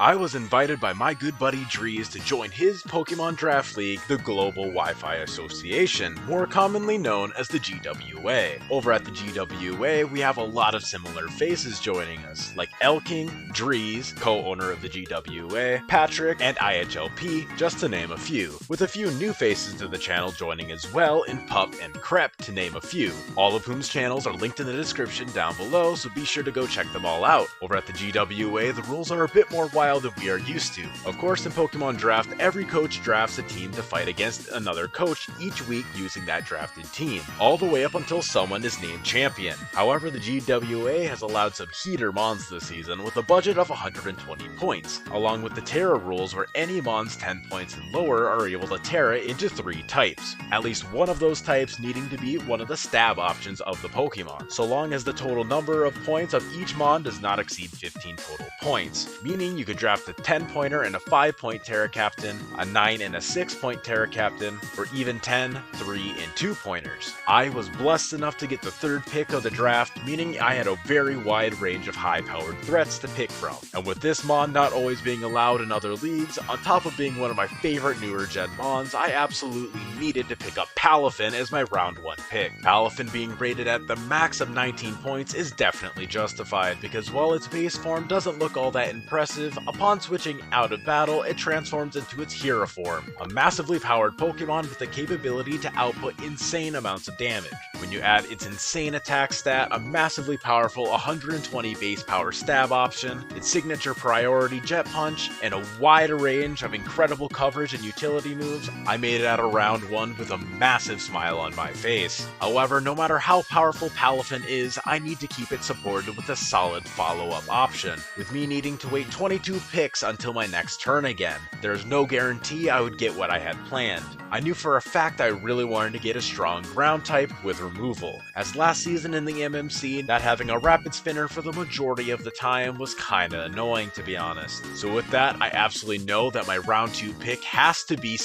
I was invited by my good buddy Drees to join his Pokemon Draft League, the Global Wi-Fi Association, more commonly known as the GWA. Over at the GWA, we have a lot of similar faces joining us, like Elking, Drees, co-owner of the GWA, Patrick, and IHLP, just to name a few, with a few new faces to the channel joining as well in Pup and Crep, to name a few, all of whom's channels are linked in the description down below, so be sure to go check them all out. Over at the GWA, the rules are a bit more wild than we are used to. Of course, in Pokemon Draft, every coach drafts a team to fight against another coach each week using that drafted team, all the way up until someone is named champion. However, the GWA has allowed some heater mons this season with a budget of 120 points, along with the Terra rules where any mons 10 points and lower are able to Terra into 3 types, at least one of those types needing to be one of the stab options of the Pokemon, so long as the total number of points of each mon does not exceed 15 total points, meaning you could draft a 10-pointer and a 5-point Terra Captain, a 9 and a 6-point Terra Captain, or even 10, 3, and 2-pointers. I was blessed enough to get the 3rd pick of the draft, meaning I had a very wide range of high-powered threats to pick from. And with this mon not always being allowed in other leagues, on top of being one of my favorite newer gen mons, I absolutely needed to pick up Palafin as my round 1 pick. Palafin being rated at the max of 19 points is definitely justified, because while its base form doesn't look all that impressive, upon switching out of battle, it transforms into its Hero form, a massively powered Pokemon with the capability to output insane amounts of damage. When you add its insane attack stat, a massively powerful 120 base power stab option, its signature priority Jet Punch, and a wide range of incredible coverage and utility moves, I made it out of round 1 with a massive smile on my face. However, no matter how powerful Palafin is, I need to keep it supported with a solid follow-up option, with me needing to wait 22 picks until my next turn again. There's no guarantee I would get what I had planned. I knew for a fact I really wanted to get a strong ground type with removal, as last season in the MMC, not having a rapid spinner for the majority of the time was kinda annoying, to be honest. So with that, I absolutely know that my round 2 pick has to be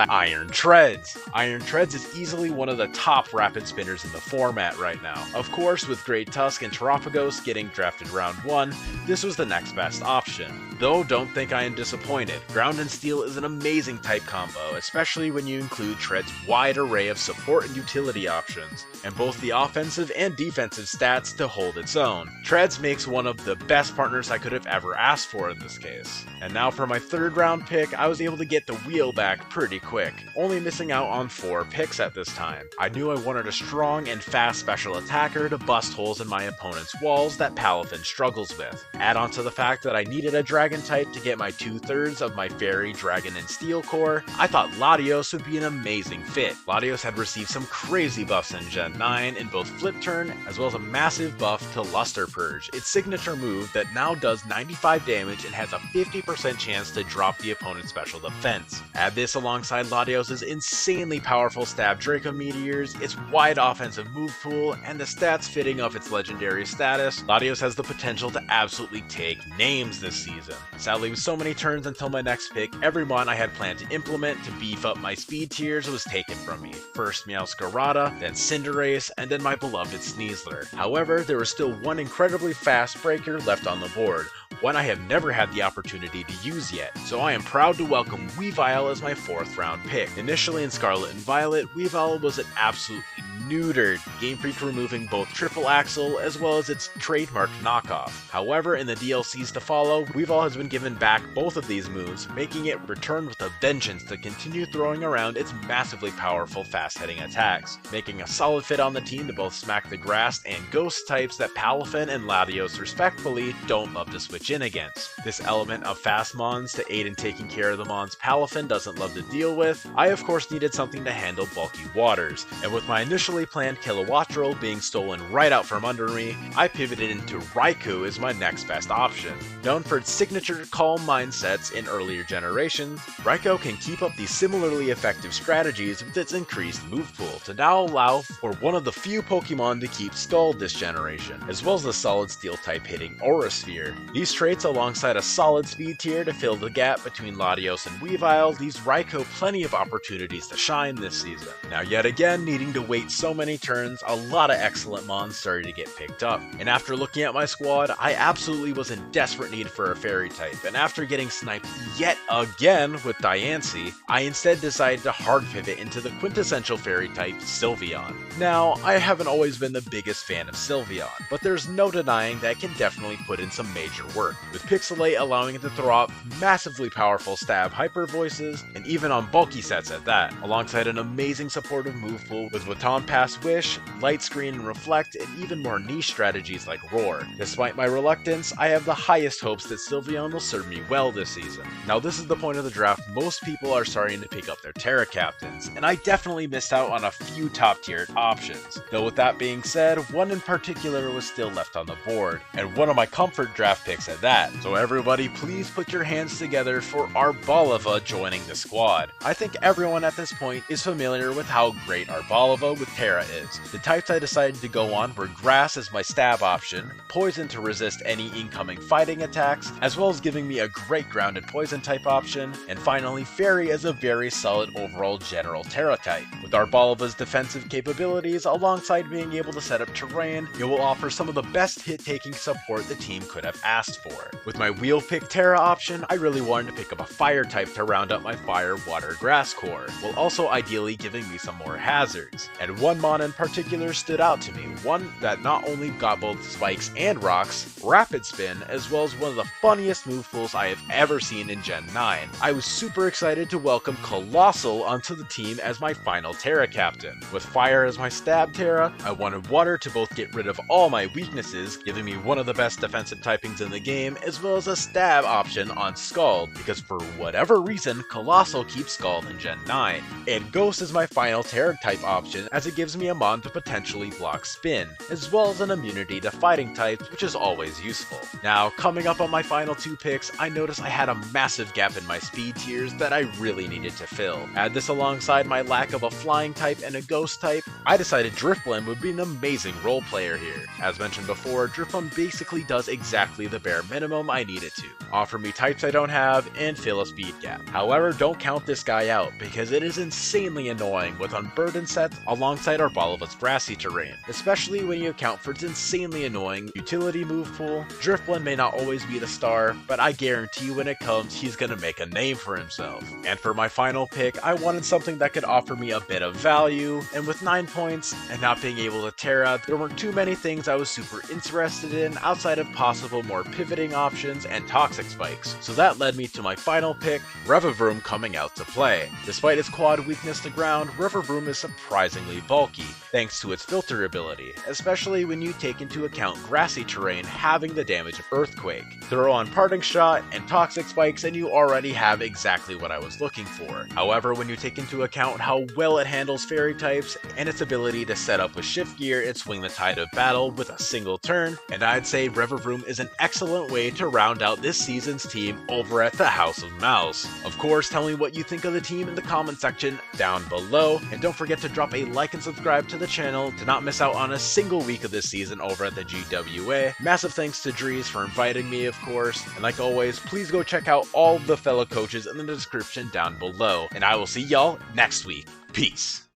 Iron Treads. Iron Treads is easily one of the top rapid spinners in the format right now. Of course, with Great Tusk and Terapagos getting drafted round 1, this was the next best option. Though don't think I am disappointed, Ground and Steel is an amazing type combo, especially when you include Tread's wide array of support and utility options, and both the offensive and defensive stats to hold its own. Treads makes one of the best partners I could have ever asked for in this case. And now for my 3rd round pick, I was able to get the wheel back pretty quick, only missing out on 4 picks at this time. I knew I wanted a strong and fast special attacker to bust holes in my opponent's walls that Palafin struggles with. Add on to the fact that I needed a dragon type to get my 2/3 of my fairy, dragon, and steel core, I thought Latios would be an amazing fit. Latios had received some crazy buffs in Gen 9 in both Flip Turn, as well as a massive buff to Luster Purge, its signature move that now does 95 damage and has a 50% chance to drop the opponent's special defense. Add this alongside Latios' insanely powerful Stab Draco Meteors, its wide offensive move pool, and the stats fitting of its legendary status, Latios has the potential to absolutely take names this season. Sadly, with so many turns until my next pick, every mon I had planned to implement to beef up my speed tiers was taken from me. First Meowscarada, then Cinderace, and then my beloved Sneasler. However, there was still one incredibly fast breaker left on the board, one I have never had the opportunity to use yet, so I am proud to welcome Weavile as my 4th round pick. Initially in Scarlet and Violet, Weavile was an absolutely neutered, Game Freak removing both Triple Axle as well as its trademark knockoff. However, in the DLCs to follow, Weavile has been given back both of these moves, making it return with a vengeance to continue throwing around its massively powerful fast-hitting attacks, making a solid fit on the team to both smack the grass and ghost types that Palafin and Latios respectfully don't love to switch in against. This element of fast mons to aid in taking care of the mons Palafin doesn't love to deal with, I of course needed something to handle bulky waters, and with my initially planned Kilowattrel being stolen right out from under me, I pivoted into Raikou as my next best option. Known for its signature calm mindsets in earlier generations, Raikou can keep up these similarly effective strategies with its increased move pool to now allow for one of the few Pokemon to keep stalled this generation, as well as the solid steel type hitting Aura Sphere. These traits alongside a solid speed tier to fill the gap between Latios and Weavile leaves Raikou plenty of opportunities to shine this season. Now yet again, needing to wait so so many turns, a lot of excellent mons started to get picked up. And after looking at my squad, I absolutely was in desperate need for a fairy type, and after getting sniped yet again with Diancie, I instead decided to hard pivot into the quintessential fairy type, Sylveon. Now, I haven't always been the biggest fan of Sylveon, but there's no denying that it can definitely put in some major work, with Pixelate allowing it to throw out massively powerful stab hyper voices, and even on bulky sets at that, alongside an amazing supportive move pool with Baton Pass Wish, Light Screen and Reflect, and even more niche strategies like Roar. Despite my reluctance, I have the highest hopes that Sylveon will serve me well this season. Now this is the point of the draft most people are starting to pick up their Terra captains, and I definitely missed out on a few top tiered options. Though with that being said, one in particular was still left on the board, and one of my comfort draft picks at that. So everybody please put your hands together for Arboliva joining the squad. I think everyone at this point is familiar with how great Arboliva with Terra is. The types I decided to go on were Grass as my stab option, Poison to resist any incoming fighting attacks, as well as giving me a great grounded poison type option, and finally Fairy as a very solid overall general Terra type. With Arboliva's defensive capabilities alongside being able to set up terrain, it will offer some of the best hit-taking support the team could have asked for. With my wheel pick Terra option, I really wanted to pick up a fire type to round up my fire water grass core, while also ideally giving me some more hazards. And one mon in particular stood out to me, one that not only got both spikes and rocks, rapid spin, as well as one of the funniest move pools I have ever seen in Gen 9. I was super excited to welcome Colossal onto the team as my final Terra captain. With fire as my stab Terra, I wanted water to both get rid of all my weaknesses, giving me one of the best defensive typings in the game, as well as a stab option on Scald, because for whatever reason, Colossal keeps Scald in Gen 9. And Ghost is my final Terra type option, as it gives me a mon to potentially block spin, as well as an immunity to fighting types, which is always useful. Now, coming up on my final two picks, I noticed I had a massive gap in my speed tiers that I really needed to fill. Add this alongside my lack of a flying type and a ghost type, I decided Drifblim would be an amazing role player here. As mentioned before, Drifblim basically does exactly the bare minimum I need it to. Offer me types I don't have, and fill a speed gap. However, don't count this guy out, because it is insanely annoying with unburdened sets alongside Arboliva's grassy terrain, especially when you account for its insanely annoying utility move pool. Drifblim may not always be the star, but I guarantee when it comes, he's gonna make a name for himself. And for my final pick, I wanted something that could offer me a bit of value, and with 9 points and not being able to Terra, there weren't too many things I was super interested in outside of possible more pivoting options and toxic spikes. So that led me to my final pick, Revavroom coming out to play. Despite its quad weakness to ground, Revavroom is surprisingly bulky, thanks to its filter ability, especially when you take into account grassy terrain having the damage of Earthquake. Throw on Parting Shot and Toxic Spikes and you already have exactly what I was looking for. However, when you take into account how well it handles fairy types and its ability to set up with shift gear and swing the tide of battle with a single turn, and I'd say Revavroom is an excellent way to round out this season's team over at the House of Mouse. Of course, tell me what you think of the team in the comment section down below, and don't forget to drop a like and subscribe to the channel to not miss out on a single week of this season over at the GWA. Massive thanks to Dries for inviting me, of course, and like always, please go check out all the fellow coaches in the description down below, and I will see y'all next week. Peace.